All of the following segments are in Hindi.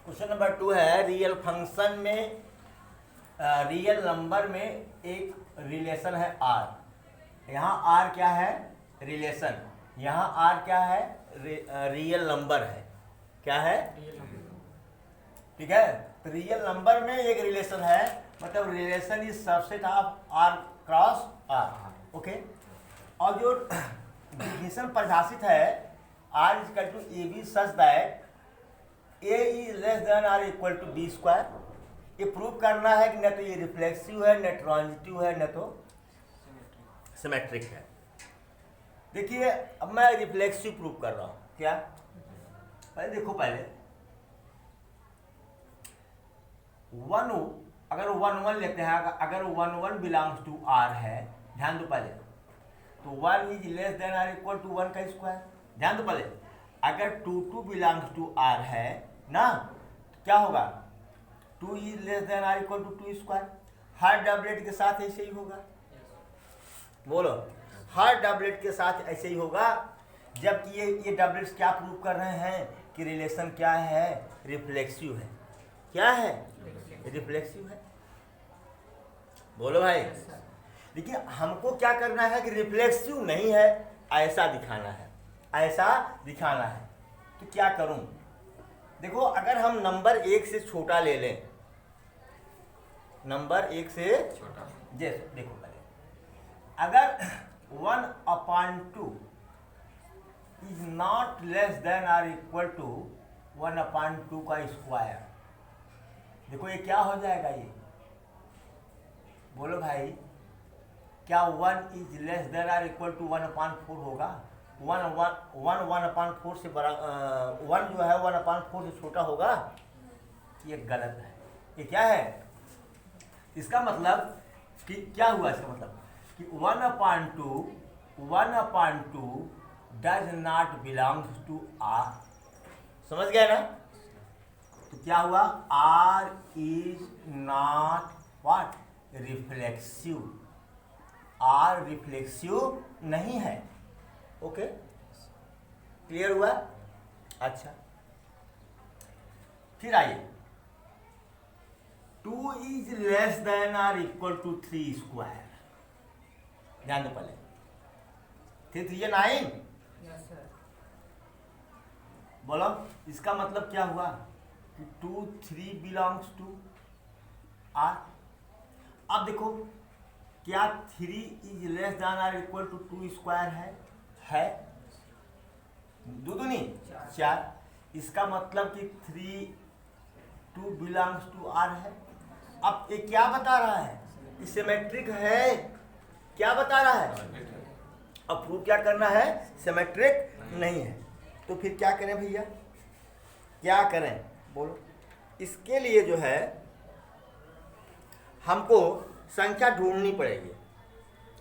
क्वेश्चन नंबर 2 है रियल फंक्शन में रियल नंबर में एक रिलेशन है आर। यहाँ आर क्या है? रिलेशन। यहाँ आर क्या है? रियल नंबर है। क्या है? ठीक है। तो रियल नंबर में एक रिलेशन है, मतलब relation is subset of R cross R. Okay. और जो डिफिनेशन परिभाषित है R is equal to a b such that a is less than are equal to b square. ये प्रूव करना है कि न तो ये रिफ्लेक्सिव है, न ट्रांजिटिव है, न तो सिमेट्रिक है। देखिए अब मैं रिफ्लेक्सिव प्रूव कर रहा हूँ। क्या? पहले देखो, पहले वन, अगर 1 1 लेते हैं, अगर 1 1 बिलोंग्स टू आर है, ध्यान दो पहले, तो 1 is less than are equal to 1 का स्क्वायर। ध्यान दो पहले, अगर 2 2 बिलोंग्स टू आर है ना, तो क्या होगा? 2 is less than are equal to 2 square. हर डबलेट के साथ ऐसे ही होगा। बोलो, हर डबलेट के साथ ऐसे ही होगा। जबकि ये डबलेट्स क्या प्रूव कर रहे हैं कि रिलेशन क्या है? रिफ्लेक्सिव है। क्या है? रिफ्लेक्सिव है। बोलो भाई। देखिए हमको क्या करना है कि रिफ्लेक्सिव नहीं है ऐसा दिखाना है, ऐसा दिखाना है। तो क्या करूं? देखो अगर हम नंबर 1 से छोटा ले लें, नंबर 1 से छोटा, जैसे देखो पहले, अगर 1/2 is not less than are equal to 1/2 का स्क्वायर, देखो ये क्या हो जाएगा? ये बोलो भाई, क्या 1 is less than are equal to 1/4 होगा? 1/4 से बड़ा 1 जो है 1/4 से छोटा होगा? ये गलत है। ये क्या है? इसका मतलब कि क्या हुआ? इसका मतलब कि 1/2 does not belongs to R. समझ गए ना? तो क्या हुआ? R is not what? Reflexive. R reflexive नहीं है। ओके, क्लियर हुआ? अच्छा, फिर आइए, 2 is less than are equal to 3 square. ध्यान दो पहले, 3 3 9। बोलो, इसका मतलब क्या हुआ कि 2 3 बिलोंग्स टू आर। अब देखो, क्या 3 is less than are equal to 2 square है? दो दूनी 4। इसका मतलब कि 2 बिलोंग्स टू आर है। अब ये क्या बता रहा है? कि सिमेट्रिक है। क्या बता रहा है? अब प्रूव क्या करना है? सिमेट्रिक नहीं है। तो फिर क्या करें भैया? क्या करें बोलो? इसके लिए जो है हमको संख्या ढूंढनी पड़ेगी।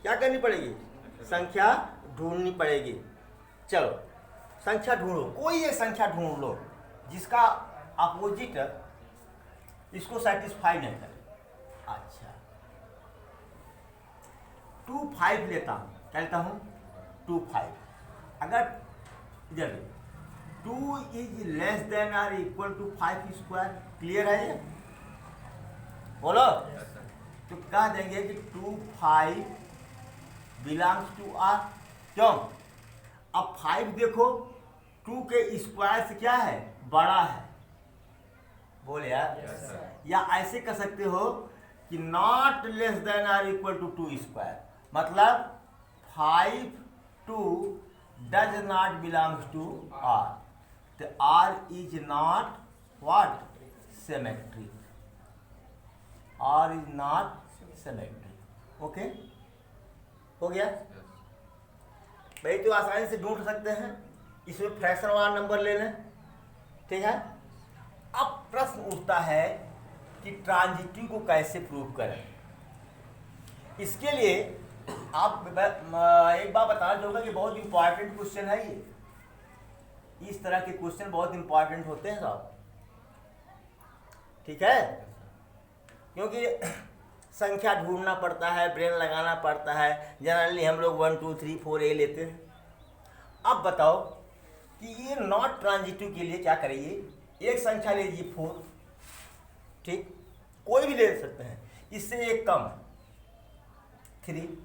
क्या करनी पड़ेगी? संख्या ढूंढनी पड़ेगी। चलो संख्या ढूंढो, कोई एक संख्या ढूंढ लो जिसका अपोजिट इसको सेटिस्फाई नहीं करे। अच्छा, 2 5 लेता हूँ। क्या लेता हूँ? 2 5। अगर इधर 2 is less than are equal to 5 square. Clear है ये? बोलो। तो कह देंगे कि 2 5 बिलोंग्स टू आर। क्यों? अब 5 देखो 2 के स्क्वायर से क्या है? बड़ा है। बोले यार। या ऐसे कह सकते हो कि not less than are equal to 2 square, मतलब 5 2 does not belongs to R. तो R is not what? Symmetric. R is not symmetric. Okay, हो गया भाई। तो आसानी से ढूंढ सकते हैं, इसमें फ्रैक्शन वाला नंबर ले लें। ठीक है। अब प्रश्न उठता है कि ट्रांजिटिव को कैसे प्रूव करें। इसके लिए आप एक बात बताना चाहूँगा कि बहुत इंपॉर्टेंट क्वेश्चन है ये। इस तरह के क्वेश्चन बहुत इंपॉर्टेंट होते हैं साहब। ठीक है, क्योंकि संख्या ढूंढना पड़ता है, ब्रेन लगाना पड़ता है। जनरली हम लोग 1 2 3 4 ए लेते हैं। अब बताओ कि ये नॉट ट्रांजिटिव के लिए क्या करिए? एक संख्या लीजिए 4, ठीक, कोई भी ले सकते हैं, इससे एक कम 3।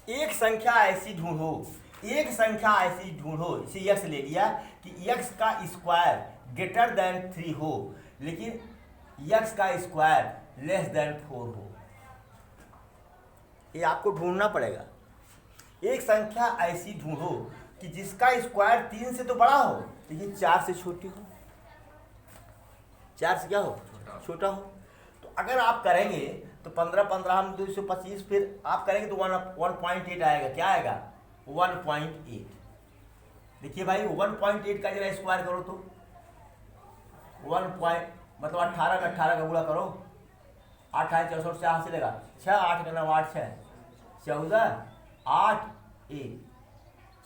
एक संख्या ऐसी ढूंढो, एक संख्या ऐसी ढूंढो, इसे यक्स ले लिया कि यक्स का स्क्वायर ग्रेटर देन 3 हो, लेकिन यक्स का स्क्वायर लेस देन 4 हो। ये आपको ढूंढना पड़ेगा। एक संख्या ऐसी ढूंढो कि जिसका स्क्वायर 3 से तो बड़ा हो लेकिन 4 से छोटी हो, 4 से क्या हो, छोटा हो। तो अगर आप करेंगे तो 15 15 हम 225, फिर आप करेंगे तो 1.8 आएगा। क्या आएगा, 1.8। देखिए भाई 1.8 का जरा स्क्वायर करो तो मतलब 18 का 18 का गुणा करो, 8 है 64 से 8 से लेगा 6, 8 का 9 8 6 14 8 1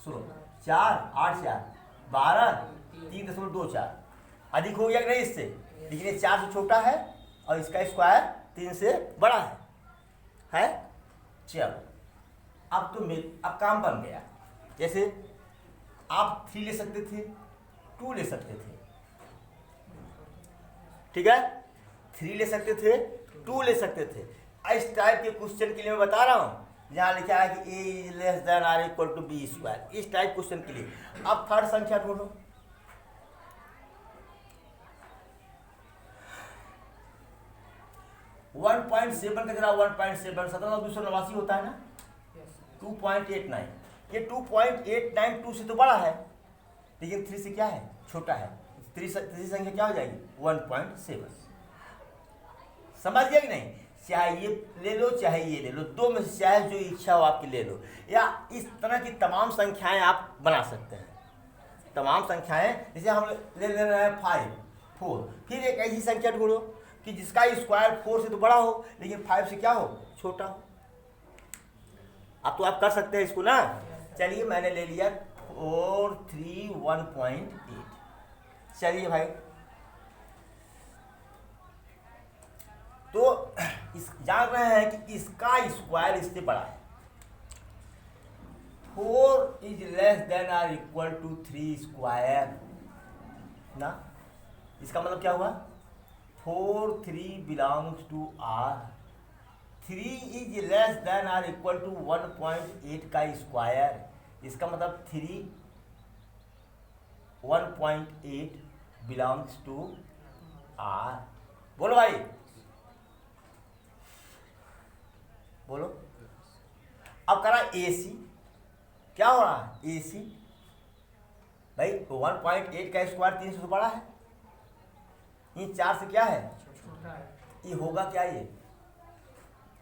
सुनो 4 8 4 12 3.24 अधिक हो गया कि नहीं इससे, लेकिन ये 4 से छोटा है और इसका स्क्वायर 3 से बड़ा है। चलो अब काम बन गया। जैसे आप 3 ले सकते थे, 2 ले सकते थे, ठीक है, 3 ले सकते थे, 2 ले सकते थे। इस टाइप के क्वेश्चन के लिए मैं बता रहा हूँ, जहाँ लिखा है कि a is less than are equal to b square, इस टाइप क्वेश्चन के लिए। अब थर्ड संख्या ढूंढो। वन 1.7 का जरा 1.7 17,289 होता है ना, 2.89। ये 2.89 2 से तो बड़ा है, लेकिन 3 से क्या है, छोटा है। तीसरी संख्या क्या हो जाएगी, 1.7। समझ गया कि नहीं? चाहे ये ले लो चाहे ये ले लो, दो में से चाहे जो इच्छा हो आपकी ले लो, या इस तरह की तमाम संख्याएं आप बना सकते हैं। तमाम संख्याएं, जैसे हम ले रहे हैं 5 4, फिर एक ऐसी संख्या ढूंढो कि जिसका स्क्वायर 4 से तो बड़ा हो लेकिन 5 से क्या हो, छोटा हो। अब तो आप कर सकते हैं इसको ना। चलिए मैंने ले लिया 4 3 1.8। चलिए भाई, तो इस जान रहे हैं कि इसका स्क्वायर इससे बड़ा है। 4 is less than are equal to 3 square ना। इसका मतलब क्या हुआ, 4 3 belongs to R. 3 is less than are equal to 1.8 का स्क्वायर। इसका मतलब 3 1.8 बिलोंग्स टू आर। बोलो भाई, बोलो। अब करा AC, क्या हो रहा है AC भाई, 1.8 का स्क्वायर 3 से तो बड़ा है, ये 4 से क्या है, छोटा है। ये होगा क्या, ये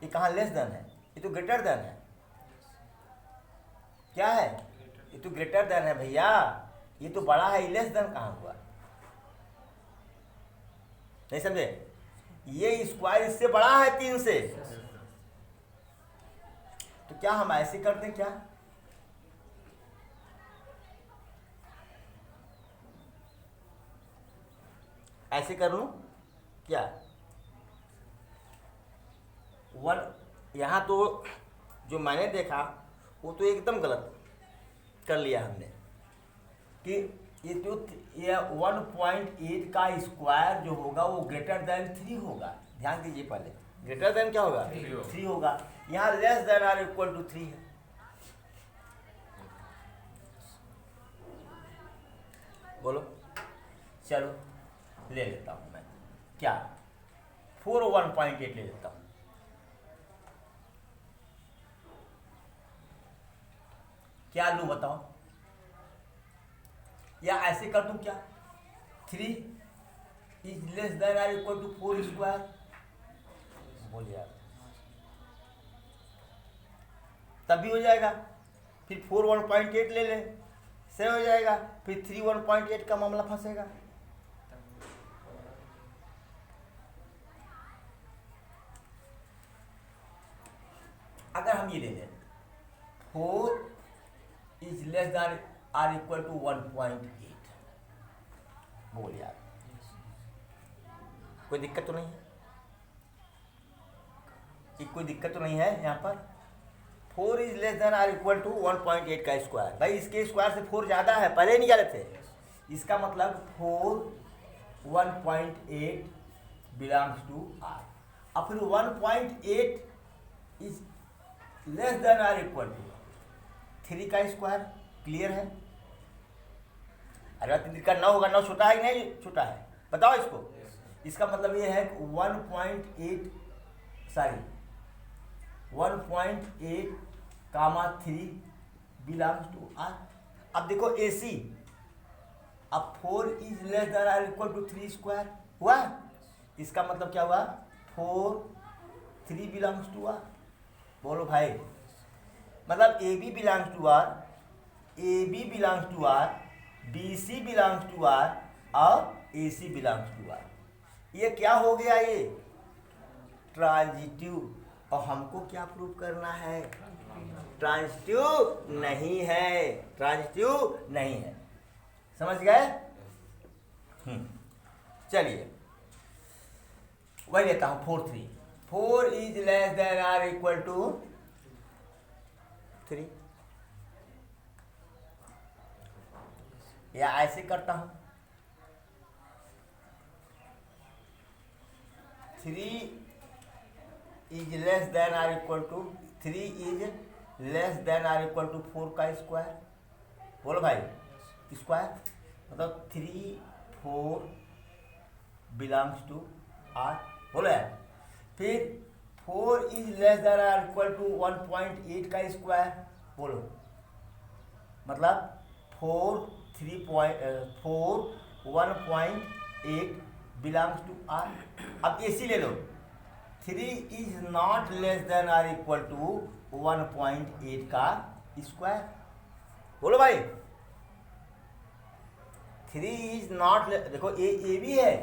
कहाँ लेस देन है, ये तो ग्रेटर देन है। क्या है, ये तो ग्रेटर देन है भैया, ये तो बड़ा है, ये लेस देन कहाँ हुआ, नहीं समझे? ये स्क्वायर इससे बड़ा है 3 से, तो क्या हम ऐसे कर दें, क्या ऐसे कर लूं क्या? यहाँ तो जो मैंने देखा वो तो एकदम गलत कर लिया हमने कि ये 1.8 का स्क्वायर जो होगा वो ग्रेटर देन 3 होगा। ध्यान दीजिए, पहले ग्रेटर देन क्या होगा, 3 होगा। यहाँ less than are equal to 3 है। बोलो, चलो ले लेता हूँ मैं, क्या 4 1.8 ले लेता हूँ। क्या लूँ बताओ, या ऐसे कर दूँ क्या, 3 is less than are equal to 4 square. बोलिए आप, तब भी हो जाएगा। फिर 4 1.8 ले ले, से हो जाएगा। फिर 3 1.8 का मामला फंसेगा। अगर हम ये ले लें 4 is less than are equal to 1.8, बोल यार, कोई दिक्कत तो नहीं है? कोई दिक्कत तो नहीं है यहाँ पर? 4 is less than are equal to 1.8 का स्क्वायर। भाई इसके स्क्वायर से 4 ज़्यादा है, पहले निकाले थे। इसका मतलब 4 1.8 बिलोंग्स टू आर। अब फिर 1.8 is less than are equal to 3 का स्क्वायर। क्लियर है? अरे 3 का 9 होगा, 9 छोटा है कि नहीं छोटा है? बताओ इसको। इसका मतलब ये है कि 1.8 कामा 3 बिलोंग्स टू आर। अब देखो AC, अब 4 is less than are equal to 3 square हुआ। इसका मतलब क्या हुआ? 4 3 बिलोंग्स टू आर। बोलो भाई, मतलब AB belongs to R, AB belongs to R, BC belongs to R और AC बिलोंग्स टू आर। ये क्या हो गया? ये ट्रांजिटिव। और हमको क्या प्रूव करना है? ट्रांजिटिव नहीं है, ट्रांजिटिव नहीं है। समझ गए? चलिए वही लेता हूं 4 3। 4 is less than are equal to 3, या ऐसे करता हूं 3 is less than are equal to 3 is less than are equal to 4 का स्क्वायर। बोलो भाई, स्क्वायर मतलब 3 4 बिलोंग्स टू आर। बोलो यार। फिर 4 is less than are equal to 1.8 का स्क्वायर। बोलो मतलब 4 1.8 बिलोंग्स टू आर। अब AC ले लो। 3 is not less than are equal to 1.8 का स्क्वायर। बोलो भाई, 3 इज नॉट, देखो ए भी है,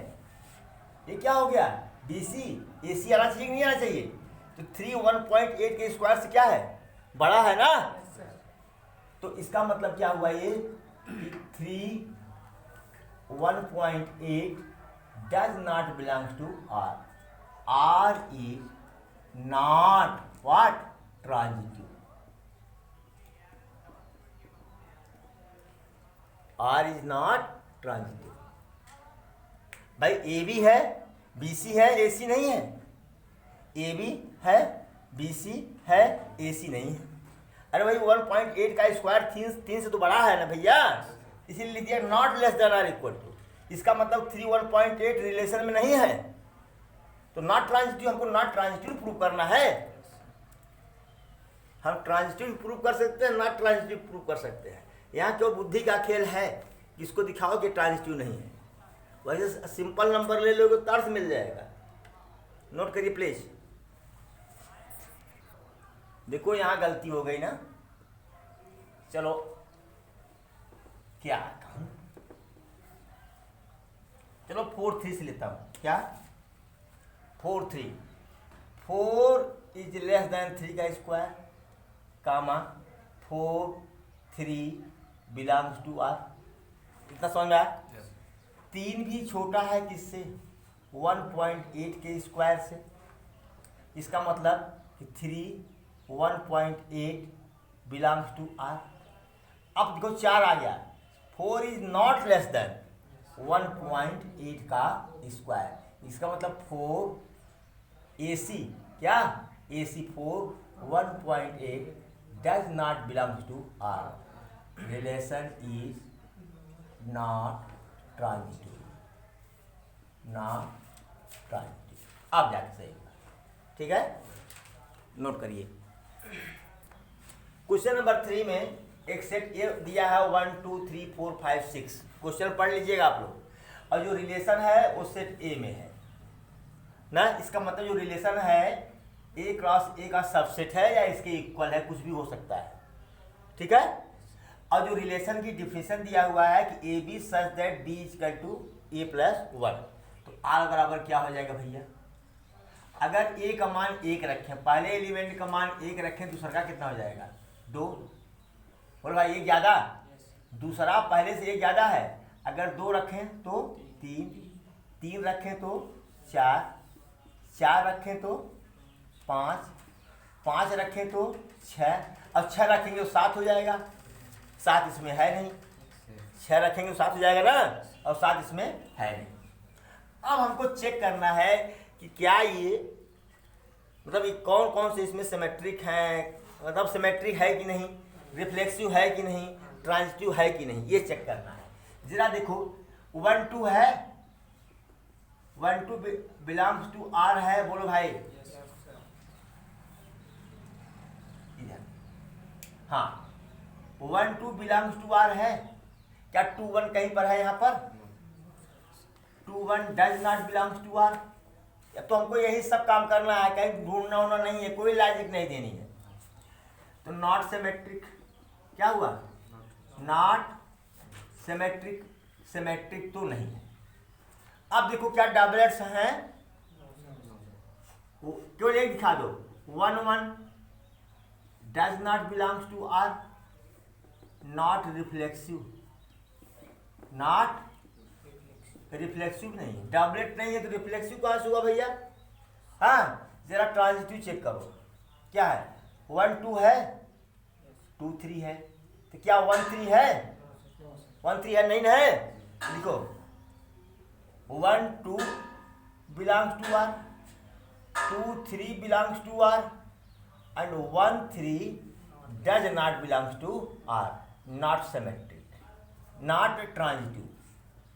ये क्या हो गया? BC। AC आना चाहिए नहीं आना चाहिए? तो 3 1.8 के स्क्वायर से क्या है? बड़ा है ना? तो इसका मतलब क्या हुआ? ये 3 1.8 does not belongs to R. R is not what? Transitive. R is not transitive. भाई AB है, BC है, AC नहीं है। AB है, BC है, AC नहीं है। अरे भाई 1.8 का स्क्वायर 3 से तो बड़ा है ना भैया, इसीलिए लिख दिया not less than are equal to. इसका मतलब 3 1.8 रिलेशन में नहीं है, तो नॉट ट्रांजिटिव। हमको नॉट ट्रांजिटिव प्रूव करना है। हम ट्रांजिटिव प्रूव कर सकते हैं, नॉट ट्रांजिटिव प्रूव कर सकते हैं। यहाँ क्यों बुद्धि का खेल है, इसको दिखाओ कि ट्रांजिटिव नहीं है। वैसे सिंपल नंबर ले लोगे तो अर्थ मिल जाएगा। नोट करिए प्लीज। देखो यहाँ गलती हो गई ना, चलो क्या कहूँ, चलो 4 3 से लेता हूँ। क्या 4 3 4 इज लेस देन 3 का square comma 4 3 belongs to R. इतना समझ में आया? 3 भी छोटा है किससे? 1.8 के स्क्वायर से। इसका मतलब कि 3 1.8 बिलोंग्स टू आर। अब देखो 4 आ गया। 4 इज नॉट लेस देन 1.8 का स्क्वायर। इसका मतलब 4 AC क्या? AC 4 1.8 does not belongs to R. Relation is not transitive, not transitive. अब जाके सही होगा। ठीक है, नोट करिए। क्वेश्चन नंबर 3 में एक सेट ए दिया है 1 2 3 4 5 6। क्वेश्चन पढ़ लीजिएगा आप लोग। और जो रिलेशन है वो सेट ए में है ना। इसका मतलब जो रिलेशन है A क्रॉस A का सबसेट है या इसके इक्वल है, कुछ भी हो सकता है। ठीक है। और जो रिलेशन की डिफिनेशन दिया हुआ है कि a b such that b is equal to a plus 1, तो आर बराबर क्या हो जाएगा भैया? अगर ए का मान 1 रखें, पहले एलिमेंट का मान 1 रखें, दूसरा का कितना हो जाएगा? 2। बोल भाई 1 ज़्यादा, दूसरा पहले से 1 ज़्यादा है। अगर 2 रखें तो 3, 3 रखें तो 4, 4 रखें तो 5, 5 रखें तो 6, अब 6 रखेंगे तो 7 हो जाएगा। 7 इसमें है नहीं, 6 रखेंगे तो 7 हो जाएगा ना, और 7 इसमें है नहीं। अब हमको चेक करना है कि क्या ये मतलब ये कौन कौन से इसमें सिमेट्रिक हैं, मतलब सिमेट्रिक है कि नहीं, रिफ्लेक्सिव है कि नहीं, ट्रांजिटिव है कि नहीं, ये चेक करना है। जरा देखो 1 2 है, 1 2 बिलोंग्स टू आर है, बोलो भाई। इधर हाँ 1 2 बिलोंग्स टू आर है क्या? 2 1 कहीं पर है यहाँ पर? 2 1 does not belongs to R. तो हमको यही सब काम करना है, कहीं ढूंढना होना नहीं है, कोई लॉजिक नहीं देनी है। तो नॉट सिमेट्रिक क्या हुआ? नॉट सिमेट्रिक, सिमेट्रिक तो नहीं है। अब देखो क्या डबलेट्स हैं, केवल एक दिखा दो। 1 1 does not belongs to R, not reflexive, not reflexive नहीं है, डबलेट नहीं है तो रिफ्लेक्सिव कहाँ से हुआ भैया? हाँ जरा ट्रांजिटिव चेक करो, क्या है? 1 2 है, 2 3 है, तो क्या 1 3 है? 1 3 है नहीं ना है? लिखो 1 2 belongs to R, 2 3 belongs to R and 1 3 does not belongs to R. Not symmetric, not transitive,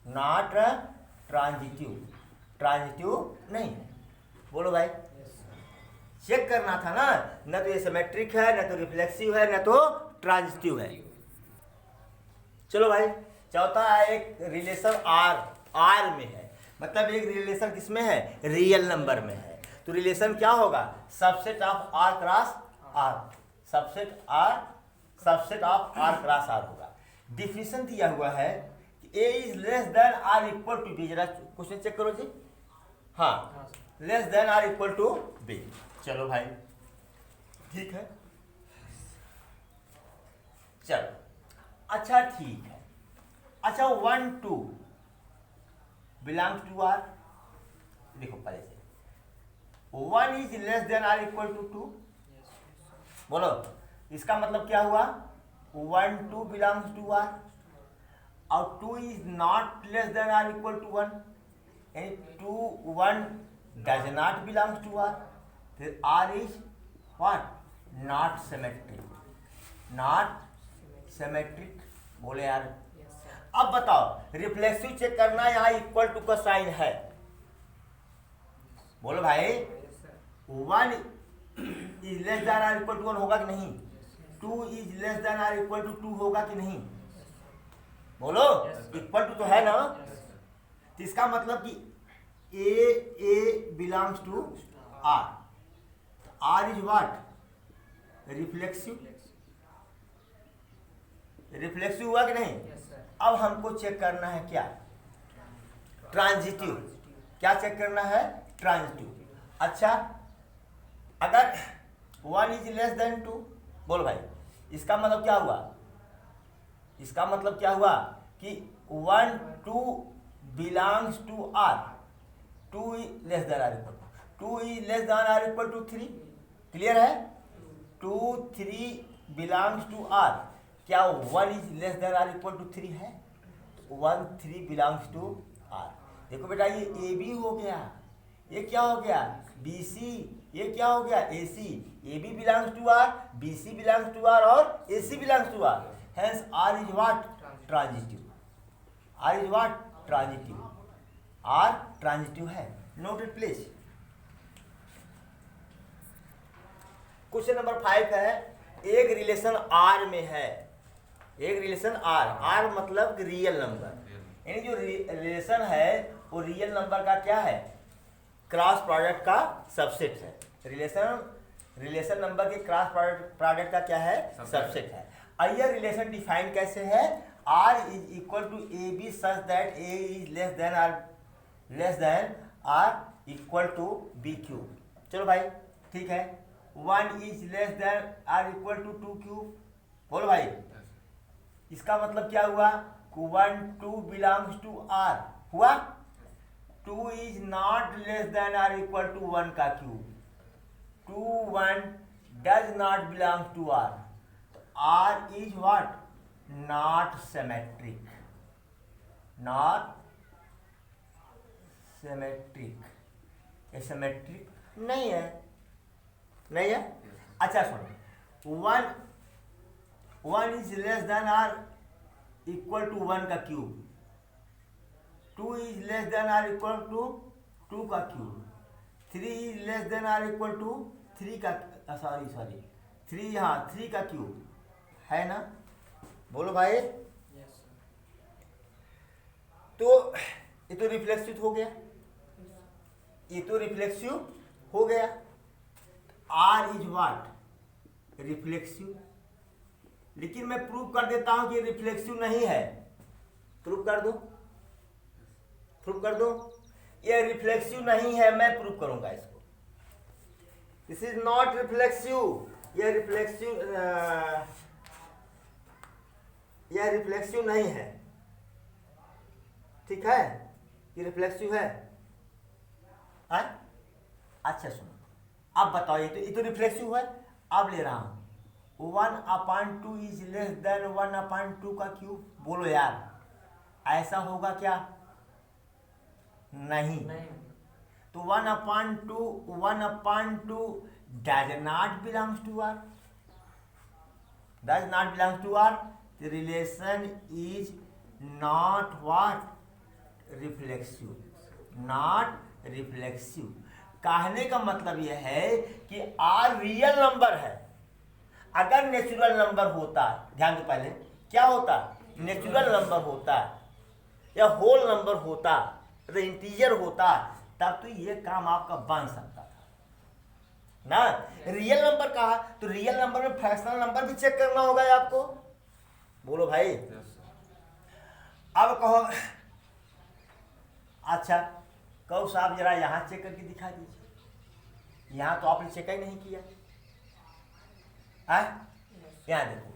not transitive, transitive नहीं है। बोलो भाई, चेक करना था ना, न तो ये सिमेट्रिक है, न तो रिफ्लेक्सिव है, न तो ट्रांजिटिव है। चलो भाई, चौथा है एक रिलेशन आर, आर में है, मतलब एक रिलेशन किसमें है? रियल नंबर में है। तो रिलेशन क्या होगा? Subset of R cross R, subset R, subset of R cross R होगा। डिफिनेशन दिया हुआ है a is less than are equal to b. जरा क्वेश्चन चेक करो जी। हाँ less than are equal to b. चलो भाई ठीक है, चलो अच्छा ठीक है। अच्छा 1 2 बिलोंग्स टू आर, देखो पहले से 1 is less than are equal to 2। बोलो इसका मतलब क्या हुआ? 1 2 बिलोंग्स टू आर और 2 is not less than are equal to 1, यानी 2 1 does not belongs to R. फिर R is what? Not symmetric, not symmetric. बोले यार अब बताओ रिफ्लेक्सिव चेक करना, यहाँ इक्वल टू का साइन है। बोलो भाई 1 is less than are equal to 1 होगा कि नहीं? 2 is less than are equal to 2 होगा कि नहीं? बोलो इक्वल टू तो है ना। तो इसका मतलब कि a belongs to R, R is what? Reflexive, reflexive हुआ कि नहीं? अब हमको चेक करना है क्या? ट्रांजिटिव। क्या चेक करना है? ट्रांजिटिव। अच्छा अगर 1 इज लेस देन 2, बोलो भाई इसका मतलब क्या हुआ? इसका मतलब क्या हुआ कि 1 2 belongs to R, 2 less than are equal to 2 is less than are equal to 3। Clear है? 2 3 बिलोंग्स टू आर, क्या 1 is less than are equal to 3 है? 1 3 बिलोंग्स टू आर। देखो बेटा ये ए बी हो गया, ये क्या हो गया? बी सी, ये क्या हो गया? A c. A B belongs to R, b C belongs to R और a c belongs to R. Hence R is what? Transitive. R is what? Transitive. R transitive है। Noted please. क्वेश्चन नंबर 5 है, एक रिलेशन R में है, एक रिलेशन R, R मतलब रियल नंबर, यानी जो रिलेशन है वो रियल नंबर का क्या है? क्रॉस प्रोडक्ट का सबसेट है। रिलेशन नंबर के क्रॉस प्रोडक्ट का क्या है? सबसेट है। आइए रिलेशन डिफाइन कैसे है? R is equal to a b such that a is less than are equal to b cube. चलो भाई ठीक है। 1 is less than are equal to 2 cube. बोलो भाई इसका मतलब क्या हुआ? 1 2 बिलोंग्स टू आर हुआ, 2 is not less than are equal to 1 का cube, 2 1 does not belong to R. R is what? Not symmetric, not symmetric, ये सिमेट्रिक नहीं है, नहीं है। अच्छा सुनो, one is less than are equal to 1 का cube, 2 is less than are equal to 2 का cube, 3 is less than are equal to 3 का, सॉरी 3, हाँ 3 का क्यूब है ना, बोलो भाई। तो ये तो रिफ्लेक्सिव हो गया, ये तो रिफ्लेक्सिव हो गया। R is what, reflexive. लेकिन मैं प्रूव कर देता हूं कि रिफ्लेक्सिव नहीं है, प्रूव कर दो, प्रूव कर दो। ये रिफ्लेक्सिव नहीं है, मैं प्रूव करूंगा इसको। दिस इज नॉट रिफ्लेक्सिव, यह रिफ्लेक्सिव नहीं है, ठीक है, ये रिफ्लेक्सिव है। अच्छा सुनो, अब बताओ, ये तो रिफ्लेक्सिव है। अब ले रहा हूं 1/2 इज लेस देन 1/2 का क्यूब, बोलो यार ऐसा होगा क्या? नहीं। तो 1/2 does not belongs to R, does not belongs to R. The relation is not what, reflexive, not reflexive. कहने का मतलब यह है कि आर रियल नंबर है। अगर नेचुरल नंबर होता, ध्यान दो, पहले क्या होता, नेचुरल नंबर होता या होल नंबर होता, तो इंटीजर होता, तब तो ये काम आपका बन सकता था ना। रियल नंबर कहा तो रियल नंबर में फ्रैक्शनल नंबर भी चेक करना होगा आपको, बोलो भाई। अब कहो, अच्छा कहो साहब जरा यहां चेक करके दिखा दीजिए, यहां तो आपने चेक ही नहीं किया है। यहां देखो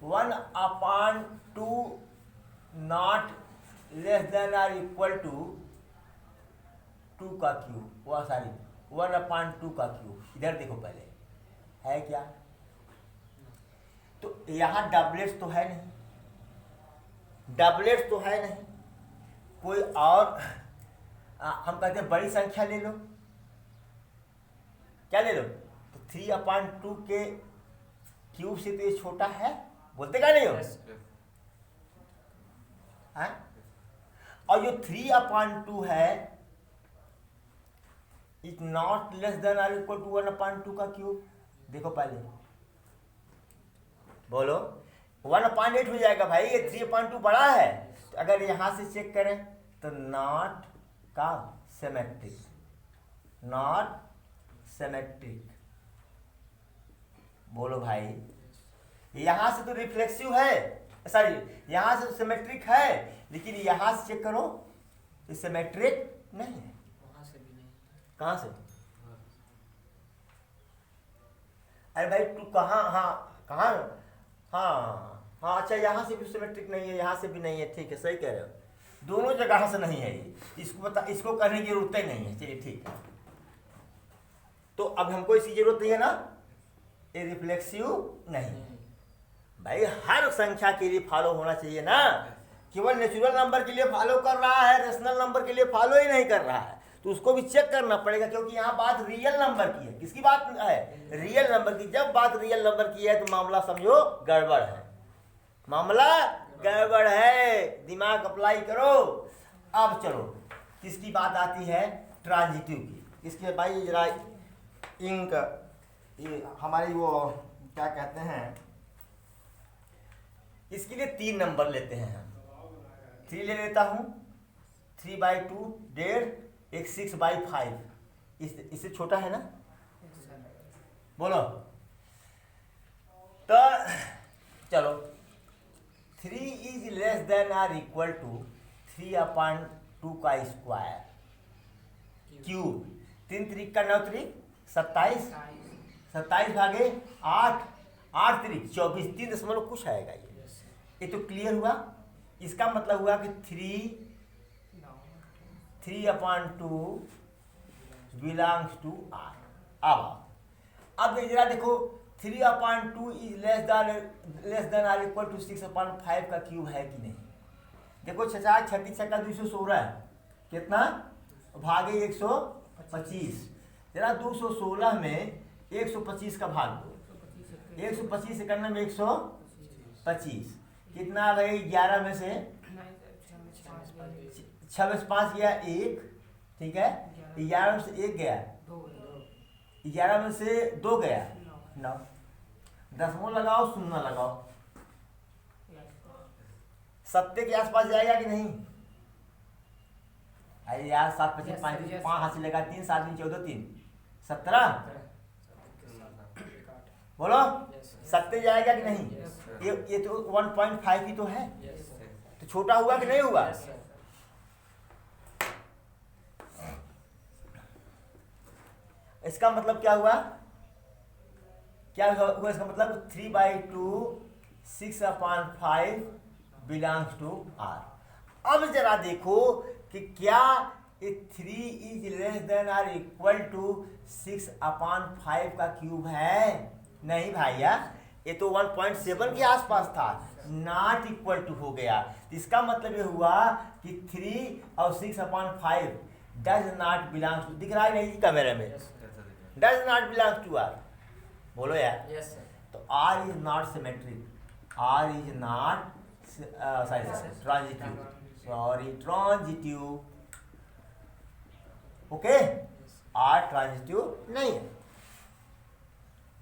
1/2 not less than are equal to 2 का क्यूब, वह सॉरी 1/2 का क्यूब। इधर देखो पहले है क्या, तो यहां डबलेट्स तो है नहीं, डबलेट्स तो है नहीं, कोई और हम कहते हैं बड़ी संख्या ले लो, क्या ले लो, तो 3/2 के क्यूब से तो ये छोटा है, बोलते क्या नहीं हो। और जो 3/2 है is not less than are equal to 1/2 का क्यूब। देखो पहले बोलो 1/8 हो जाएगा भाई, ये 3/2 बड़ा है। तो अगर यहां से चेक करें तो नॉट का सिमेट्रिक, नॉट सिमेट्रिक, बोलो भाई। यहां से तो रिफ्लेक्सिव है, सॉरी यहां से सिमेट्रिक है, लेकिन यहां से चेक करो ये सिमेट्रिक नहीं है। वहां से भी नहीं, कहां से? अरे भाई तू कहाँ, हाँ कहाँ, हाँ अच्छा यहां से भी सिमेट्रिक नहीं है, यहां से भी नहीं है, ठीक है सही कह रहे हो, दोनों जगह से नहीं है ये, इसको बता, इसको करने की जरूरत ही नहीं है, चलिए ठीक है। तो अब हमको इसकी जरूरत नहीं है ना, ये रिफ्लेक्सिव नहीं। भाई हर संख्या के लिए फॉलो होना चाहिए ना, केवल नेचुरल नंबर के लिए फॉलो कर रहा है, रेशनल नंबर के लिए फॉलो ही नहीं कर रहा है, तो उसको भी चेक करना पड़ेगा, क्योंकि यहाँ बात रियल नंबर की है। किसकी बात है? रियल नंबर की। जब बात रियल नंबर की है तो मामला समझो गड़बड़ है, मामला गड़बड़ है, दिमाग अप्लाई करो। अब चलो किसकी बात आती है? ट्रांजिटिव की। इसके भाई जरा इंक, ये हमारी वो क्या कहते हैं, इसके लिए 3 नंबर लेते हैं हम। 3 ले लेता हूं, 3/2 1.5, एक 6/5, इससे छोटा है ना, बोलो। तो चलो 3 is less than are equal to 3/2 का स्क्वायर क्यूब, 3 3 का 9 3 27, 27 भागे 8, 8 3 24, 3 दशमलव कुछ आएगा ये तो क्लियर हुआ। इसका मतलब हुआ कि 3/2 बिलोंग्स टू आर। अब जरा देखो 3/2 is less than are equal to 6/5 का क्यूब है कि नहीं। देखो 66 36 216 कितना भागे 125। जरा 216 में 125 का भाग दो, 125 से करने में 125 कितना आ गई? 11 में से 6 में से 5 गया 1, ठीक है। 11 में से 1 गया, 11 में से 2 गया 9। दसवां लगाओ, शून्य लगाओ, सत्ते के आसपास जाएगा कि नहीं? अरे यार 7 25 5 5 हाथ से लगा 3 7 3 14 3 17, बोलो सत्ते जाएगा कि नहीं? ये तो 1.5 ही तो है, तो छोटा हुआ कि नहीं हुआ? इसका मतलब क्या हुआ? क्या हुआ इसका मतलब? 3/2 6/5 बिलोंग्स टू आर। अब जरा देखो कि क्या 3 is less than are equal to 6/5 का क्यूब है? नहीं भैया, ये तो 1.7 के आसपास था, नॉट इक्वल टू हो गया। इसका मतलब ये हुआ कि 3 और 6/5 डज नॉट बिलोंग्स टू, दिख रहा है नहीं कैमरे में? Does not belongs to R, बोलो यार। Yes, sir. तो R is not symmetric, R is not transitive, sorry transitive, okay. R transitive नहीं है,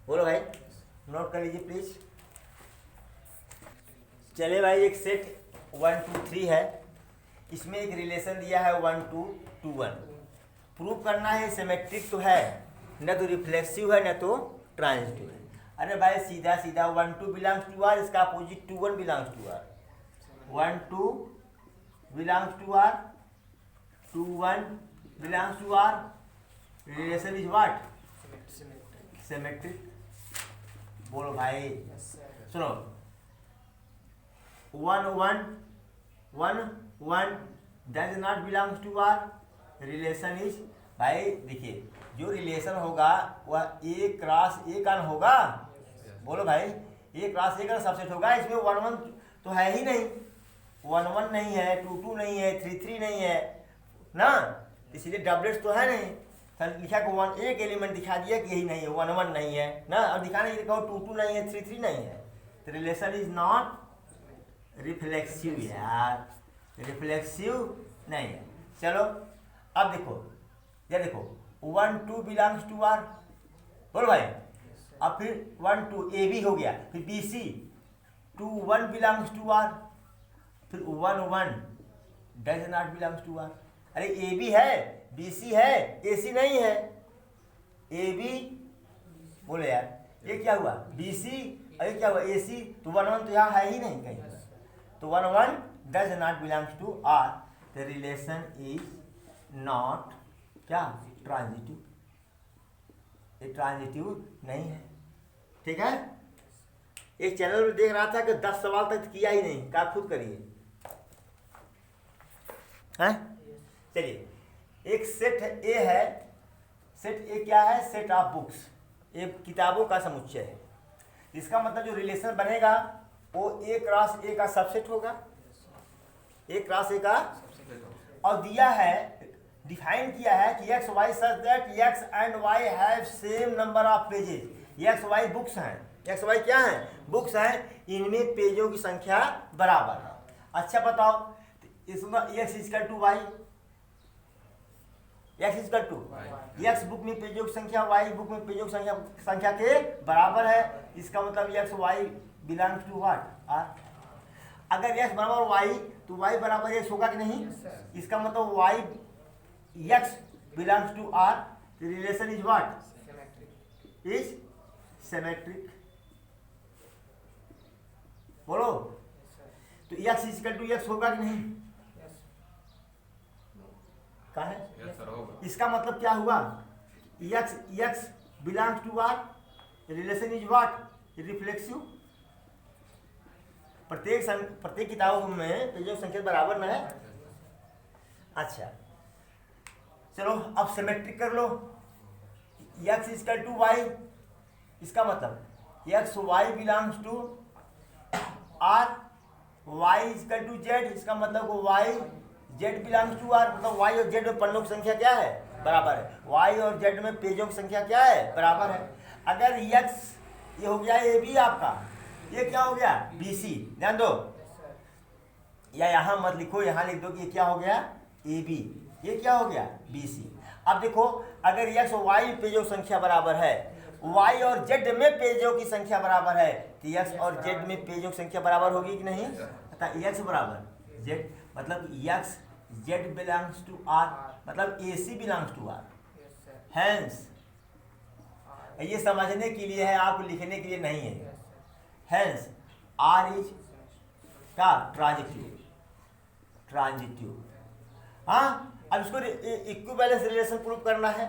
बोलो भाई, नोट कर लीजिए प्लीज। चलिए भाई, एक सेट 1 2 3 है, इसमें एक रिलेशन दिया है 1 2 2 1। प्रूव करना है सिमेट्रिक तो है, न तो रिफ्लेक्सिव है न तो ट्रांजिटिव है। अरे भाई सीधा सीधा 1 2 बिलोंग्स टू आर, इसका opposite 2 1 belongs to R. 1 2 belongs to R, 2 1 belongs to R, relation is what? Symmetric. बोलो भाई, Yes, sir. सुनो, 1 1 1 1 does not belongs to R, relation is, भाई देखिए जो रिलेशन होगा वह A क्रॉस A का होगा, बोलो भाई, A क्रॉस A का सबसेट होगा। इसमें 1 1 तो है ही नहीं, 1 1 नहीं है, 2 2 नहीं है, 3 3 नहीं है ना, इसलिए डबलेट्स तो है नहीं। लिखा को 1 एक एलिमेंट दिखा दिया कि यही नहीं है, 1 1 नहीं है ना, और दिखाने के लिए कहो 2 2 नहीं है, 3 3 नहीं है, तो रिलेशन इज नॉट रिफ्लेक्सिव यार, रिफ्लेक्सिव नहीं है। चलो अब देखो, ये देखो 1 2 बिलोंग्स टू आर, बोलो भाई। अब फिर 1 2 ए बी हो गया, फिर b c 2 1 belongs to R, फिर 1 1 does not belongs to R. अरे ए बी है, बी सी है, ए सी नहीं है, ए बी, बोलो यार ये क्या हुआ? बी सी, अरे क्या हुआ? ए सी, तो 1 1 तो यहाँ है ही नहीं कहीं, तो 1 1 does not belongs to R, the relation is not क्या? ट्रांजिटिव, ये ट्रांजिटिव नहीं है, ठीक है। एक चैनल में देख रहा था कि 10 सवाल तक किया ही नहीं, क्या खुद करिए हैं। चलिए, एक सेट ए है, सेट ए क्या है? सेट ऑफ बुक्स, ये किताबों का समुच्चय है। इसका मतलब जो रिलेशन बनेगा वो ए क्रॉस ए का सबसेट होगा, ए क्रॉस ए का, और दिया है, डिफाइन किया है कि x y such that x and y have same number of pages. X y books हैं, एक्स वाई क्या हैं? बुक्स हैं, इनमें पेजों की संख्या बराबर है। अच्छा बताओ, इसमें x equal to y, x equal to, x book में पेजों की संख्या वाई बुक में पेजों की संख्या के बराबर है। इसका मतलब x y belongs to what? R. अगर एक्स बराबर वाई तो वाई बराबर एक्स होगा कि नहीं? इसका मतलब y x belongs to R, the relation is what? Symmetric. Is symmetric. बोलो, Yes, sir. तो x इक्वल टू x होगा कि नहीं? Yes. कहा है? Yes, sir. होगा. इसका मतलब क्या हुआ? x belongs to r, relation is what? Reflexive. प्रत्येक किताबों में पेजों की संख्या बराबर न है। अच्छा चलो अब सिमेट्रिक कर लो, x इक्वल टू वाई, इसका मतलब x y belongs to R, y equal to z, इसका मतलब y z belongs to R, मतलब वाई और जेड में पन्नों की संख्या क्या है, बराबर है। वाई और जेड में पेजों की संख्या क्या है, बराबर है। अगर एक्स ये हो गया ए बी आपका, ये क्या हो गया बी सी, ध्यान दो, Yes, sir. या यहाँ मत लिखो, यहाँ लिख दो कि ये क्या हो गया ए बी, ये क्या हो गया बी सी। अब देखो अगर एक्स और वाई पेजों की संख्या बराबर है, वाई और जेड में पेजों की संख्या बराबर है, तो एक्स और जेड में पेजों की संख्या बराबर होगी कि नहीं, अतः एक्स बराबर जेड, मतलब x z belongs to R, मतलब a c belongs to R. Yes, sir. Hence ये समझने के लिए है, आपको लिखने के लिए नहीं है। Yes, sir. Hence R is का ट्रांजिटिव। हाँ, अब इसको इक्विवेलेंस रिलेशन प्रूव करना है।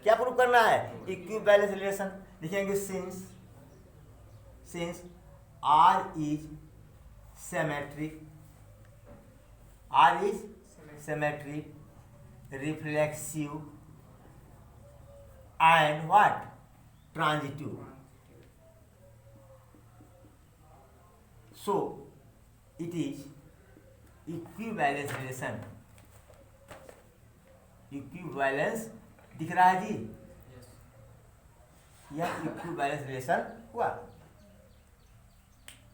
क्या प्रूव करना है, इक्विवेलेंस रिलेशन। लिखेंगे since R is symmetric, R is symmetric, reflexive and what, transitive, so it is equivalence relation। Equivalence दिख रहा है जी, Yes. यह इक्विवेलेंस रिलेशन हुआ,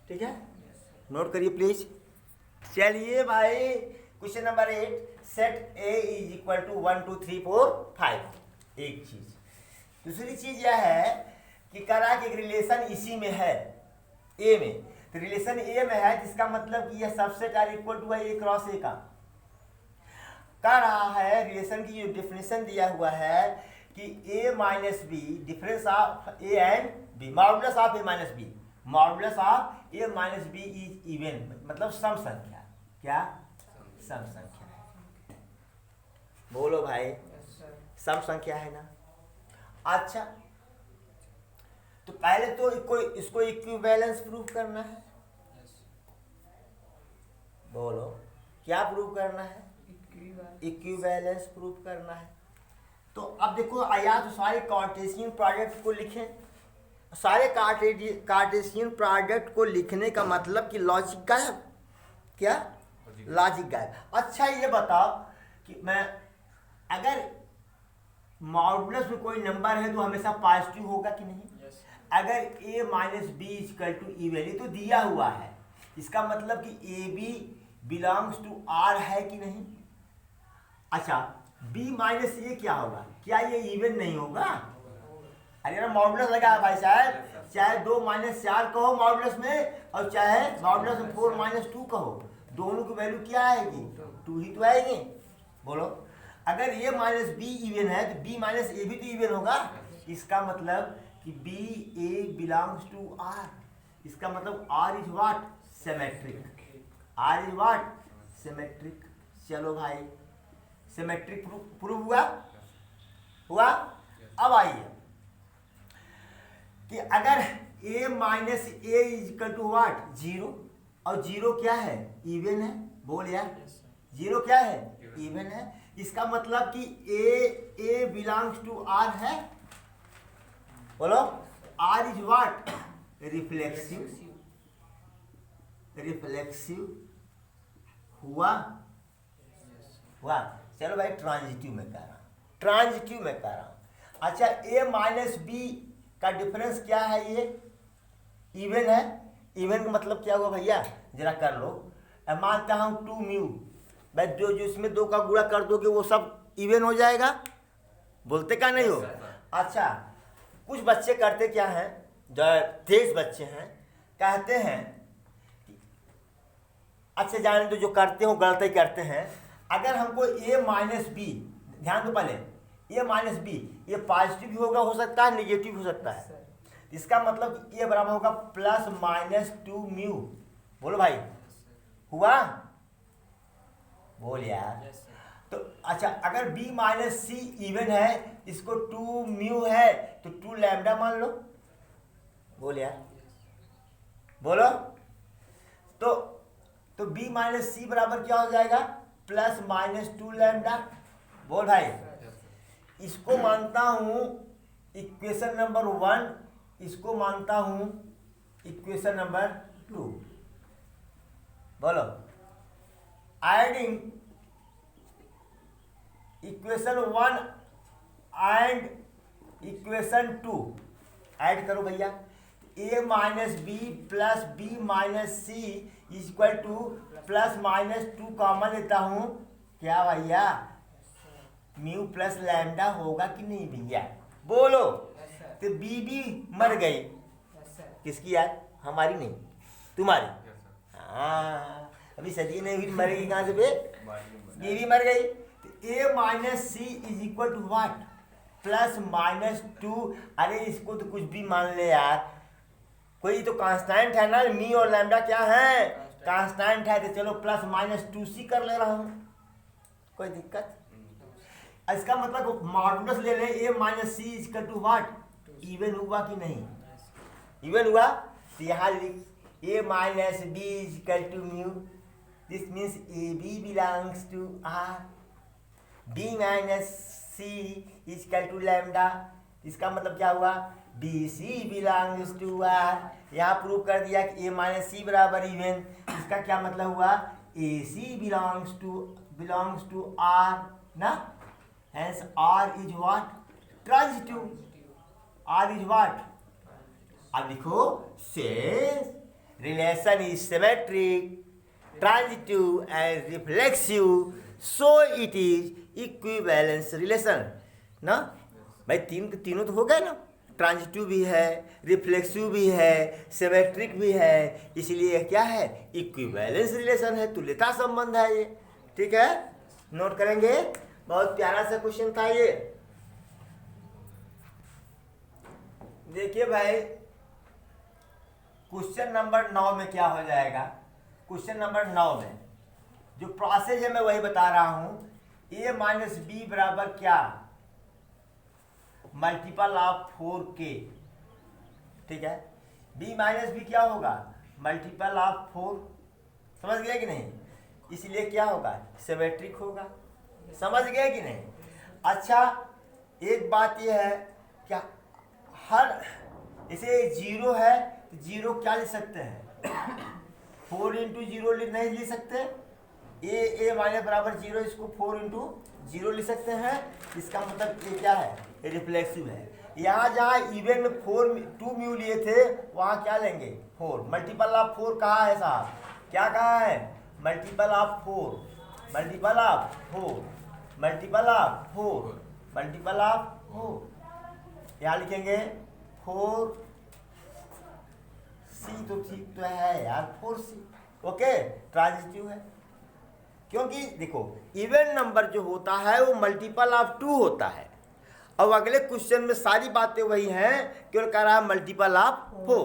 ठीक है, Yes, sir. नोट करिए प्लीज। चलिए भाई question number 8, set A is equal to 1 2 3 4 5, एक चीज। दूसरी चीज यह है कि करा कि एक रिलेशन इसी में है, ए में, तो रिलेशन ए में है जिसका मतलब कि यह subset R equal to A cross A का कह रहा है। रिलेशन की जो डेफिनेशन दिया हुआ है कि A minus B difference of A and B, modulus of A minus B, modulus of A minus B is even, मतलब सम संख्या, क्या सम संख्या है। बोलो भाई, Yes, sir. सम संख्या है ना। अच्छा, तो पहले तो इसको इक्विवेलेंस प्रूव करना है। Yes. बोलो क्या प्रूव करना है, Equivalent. इक्विवेलेंस प्रूव करना है। तो अब देखो या तो सारे कार्टेशियन प्रोडक्ट को लिखें, सारे कार्टेशियन प्रोडक्ट को लिखने का मतलब कि लॉजिक गायब, क्या लॉजिक गायब। अच्छा ये बताओ कि मैं अगर मॉडुलस में कोई नंबर है तो हमेशा पॉजिटिव होगा कि नहीं। Yes. अगर a minus b equal to even, ये तो दिया हुआ है, इसका मतलब कि a B belongs to R है कि नहीं। अच्छा b माइनस ये क्या होगा, क्या ये इवन नहीं होगा। अरे यार मॉडुलस लगा है भाई साहब, चाहे 2 माइनस 4 कहो मॉडुलस में, और चाहे मॉडुलस में 4 माइनस 2 कहो, दोनों की वैल्यू क्या आएगी, 2 ही तो आएगी। बोलो अगर a माइनस बी इवन है तो b माइनस ए भी तो इवन होगा। इसका मतलब कि b a belongs to R, इसका मतलब R is what, symmetric, R is what, symmetric. चलो भाई सिमेट्रिक प्रूव हुआ। अब आइए कि अगर a minus a is equal to what, 0, और 0 क्या है, इवन है। बोल यार, Yes, sir. 0 क्या है, इवन है। इसका मतलब कि ए बिलोंग्स टू आर है। बोलो R is what, reflexive, reflexive हुआ। Yes. हुआ। चलो भाई ट्रांजिटिव में कह रहा हूँ, ट्रांजिटिव में कह रहा हूँ। अच्छा ए माइनस बी का डिफरेंस क्या है, ये इवन है। इवन का मतलब क्या हुआ भैया, जरा कर लो। अब मानता हूँ 2 म्यू, भाई जो इसमें 2 का गुणा कर दोगे वो सब इवन हो जाएगा, बोलते क्या नहीं हो। अच्छा कुछ बच्चे करते क्या हैं, जो तेज बच्चे हैं, कहते हैं अच्छा जाने तो जो करते हो गलती करते हैं। अगर हमको a माइनस बी, ध्यान दो पहले, a माइनस बी ये पॉजिटिव भी होगा, हो सकता है निगेटिव भी हो सकता है। इसका मतलब a बराबर होगा प्लस माइनस 2 म्यू। बोलो भाई हुआ, बोल यार। Yes, sir. तो अच्छा अगर b माइनस सी इवन है, इसको 2 म्यू है तो 2 लैम्डा मान लो। बोल यार, बोलो। तो b माइनस सी बराबर क्या हो जाएगा, प्लस माइनस 2 लैम्डा। बोल भाई, इसको मानता हूं इक्वेशन नंबर 1, इसको मानता हूं इक्वेशन नंबर 2। बोलो adding equation 1 and equation 2 add करो भैया। a minus b plus b minus c equal to plus minus 2 common लेता हूँ, क्या भैया म्यू प्लस लैम्डा होगा कि नहीं भैया, बोलो। Yes, sir. तो बी भी मर गई, Yes, sir. किसकी यार, हमारी नहीं तुम्हारी। हाँ अभी सजी ने भी मरेगी कहाँ से बे, ये भी मर गई। तो A minus C is equal to what, plus minus 2। अरे इसको तो कुछ भी मान ले यार, कोई तो कांस्टेंट है ना, मी और लैम्डा क्या है, कांस्टेंट है। तो चलो प्लस माइनस 2c कर ले रहा हूँ, कोई दिक्कत। इसका मतलब मॉडुलस ले लें, A minus C is equal to what, even हुआ कि नहीं, इवन हुआ। तो यहाँ लिख A minus B is equal to mu, this means A B belongs to R, B minus C is equal to lambda, इसका मतलब क्या हुआ, B C belongs to R. यहाँ प्रूव कर दिया कि ए माइनस सी बराबर इवन, इसका क्या मतलब हुआ, ए सी बिलोंग्स टू आर ना, hence R is what, transitive, R is what। अब लिखो since relation is symmetric, transitive and reflexive, so it is equivalence relation ना भाई। तीनों तो हो गए ना, ट्रांजिटिव भी है, रिफ्लेक्सिव भी है, सिमेट्रिक भी है, इसलिए क्या है, इक्विवेलेंस रिलेशन है, तुल्यता संबंध है ये, ठीक है। नोट करेंगे, बहुत प्यारा सा क्वेश्चन था ये। देखिए भाई क्वेश्चन नंबर 9 में क्या हो जाएगा, क्वेश्चन नंबर 9 में जो प्रोसेस है मैं वही बता रहा हूं। a माइनस बी बराबर क्या, मल्टीपल ऑफ 4k, ठीक है। b माइनस बी क्या होगा, मल्टीपल ऑफ 4, समझ गए कि नहीं, इसलिए क्या होगा, सिमेट्रिक होगा, समझ गए कि नहीं। अच्छा एक बात यह है क्या, हर इसे 0 है तो 0 क्या लिख सकते हैं, 4 इंटू 0 नहीं लिख सकते, ए माइनस बराबर 0, इसको 4 इंटू 0 लिख सकते हैं। इसका मतलब ये क्या है, रिफ्लेक्सिव है। यहाँ जहाँ इवन में 2 म्यू लिए थे वहाँ क्या लेंगे, 4, मल्टीपल ऑफ 4 कहा है साहब, क्या कहा है, multiple of 4, multiple of 4, multiple of 4, multiple of 4, यहाँ लिखेंगे 4c, तो ठीक तो है यार 4c, ओके, ट्रांजिटिव है। क्योंकि देखो इवन नंबर जो होता है वो मल्टीपल ऑफ 2 होता है। अब अगले क्वेश्चन में सारी बातें वही हैं, केवल कह रहा है मल्टीपल ऑफ 4,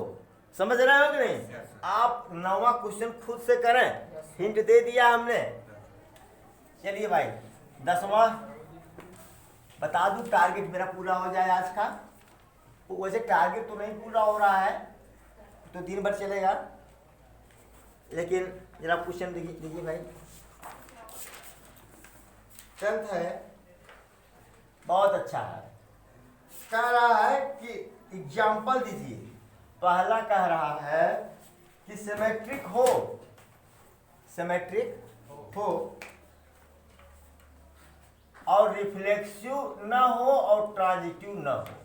समझ रहे हो कि नहीं। आप 9वां क्वेश्चन खुद से करें, हिंट दे दिया हमने। चलिए भाई 10वां बता दूं, टारगेट मेरा पूरा हो जाए आज का। वैसे टारगेट तो नहीं पूरा हो रहा है तो दिन भर चलेगा, लेकिन जरा क्वेश्चन देखिए भाई, 10th है, बहुत अच्छा है। कह रहा है कि एग्जाम्पल दीजिए, पहला कह रहा है कि सिमेट्रिक हो, सिमेट्रिक हो और रिफ्लेक्सिव न हो और ट्रांजिटिव न हो।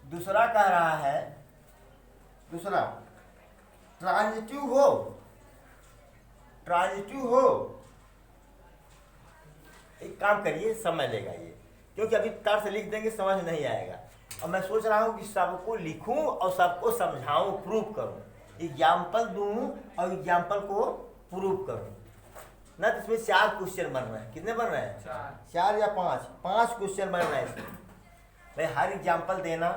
दूसरा कह रहा है, दूसरा ट्रांजिटिव हो, ट्रांजिटिव हो। एक काम करिए, समय लेगा ये, क्योंकि अभी तार से लिख देंगे समझ नहीं आएगा। और मैं सोच रहा हूँ कि सबको लिखूं और सबको समझाऊं, प्रूव करूं, एग्जाम्पल दूं और एग्जाम्पल को प्रूव करूं ना। तो इसमें 4 क्वेश्चन बन रहे हैं, कितने बन रहे हैं, 4 या 5 क्वेश्चन बन रहे हैं इसमें। भाई हर एग्जाम्पल देना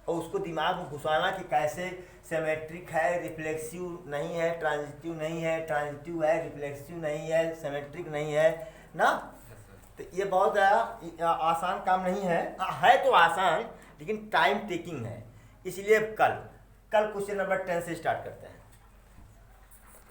और उसको दिमाग में घुसाना कि कैसे सिमेट्रिक है, रिफ्लेक्सिव नहीं है, ट्रांजिटिव नहीं है, ट्रांजिटिव है, रिफ्लेक्सिव नहीं है, सिमेट्रिक नहीं है ना। तो ये बहुत आसान काम नहीं है तो आसान, लेकिन टाइम टेकिंग है। इसलिए कल क्वेश्चन नंबर 10 से स्टार्ट करते हैं।